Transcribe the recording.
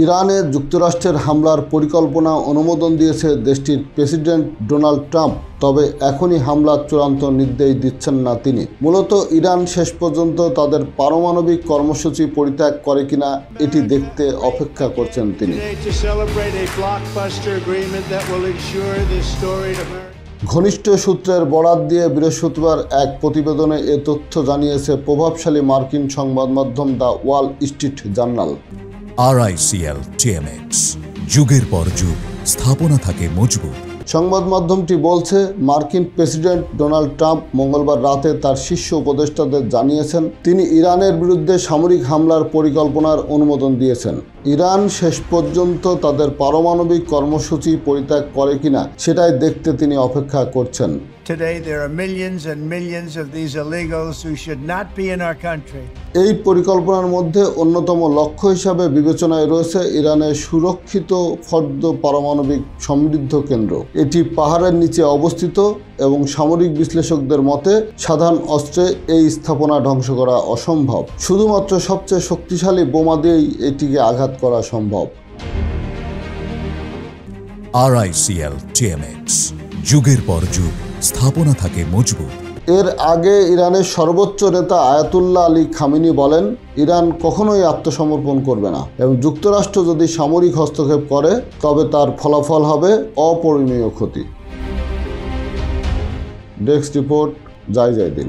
ইরানে যুক্তরাষ্ট্রের হামলার পরিকল্পনা অনুমোদন দিয়েছে দেশটির প্রেসিডেন্ট ডোনাল্ড ট্রাম্প। তবে এখনই হামলার চূড়ান্ত নির্দেশ দিচ্ছেন না তিনি। মূলত ইরান শেষ পর্যন্ত তাদের পারমাণবিক কর্মসূচি পরিত্যাগ করে কিনা এটি দেখতে অপেক্ষা করছেন তিনি। ঘনিষ্ঠ সূত্রের বরাত দিয়ে বৃহস্পতিবার এক প্রতিবেদনে এ তথ্য জানিয়েছে প্রভাবশালী মার্কিন সংবাদ মাধ্যম the Wall Street journal. RICL TMX, যুগের পর যুগ স্থাপনা থাকে মজবুত। সংবাদ মাধ্যমটি বলছে, মার্কিন প্রেসিডেন্ট ডোনাল্ড ট্রাম্প মঙ্গলবার রাতে তার শীর্ষ উপদেষ্টাদের জানিয়েছেন তিনি ইরানের বিরুদ্ধে সামরিক হামলার পরিকল্পনার অনুমোদন দিয়েছেন। ইরান শেষ পর্যন্ত তাদের পারমাণবিক কর্মসূচি পরিত্যাগ করে কিনা সেটাই দেখতে তিনি অপেক্ষা করছেন। Today there are millions and millions of these illegals who should not be in our country. এই পরিকল্পনার মধ্যে অন্যতম লক্ষ্য হিসাবে বিবেচনায় রয়েছে ইরানের সুরক্ষিত ফর্দ পারমাণবিক সমৃদ্ধ কেন্দ্র। এটি পাহাড়ের নিচে অবস্থিত এবং সামরিক বিশ্লেষকদের মতে সাধারণ অস্ত্রে এই স্থাপনা ধ্বংস করা অসম্ভব। শুধুমাত্র সবচেয়ে শক্তিশালী বোমা দিয়েই এটিকে আঘাত করা সম্ভব। RICL TMX, যুগের পর যুগ স্থাপনা থাকে মজবুত। এর আগে ইরানের সর্বোচ্চ নেতা আয়াতুল্লাহ আলী খামেনি বলেন, ইরান কখনোই আত্মসমর্পণ করবে না এবং যুক্তরাষ্ট্র যদি সামরিক হস্তক্ষেপ করে তবে তার ফলাফল হবে অপরিমেয় ক্ষতি। ডেস্ক রিপোর্ট, জয় দিন।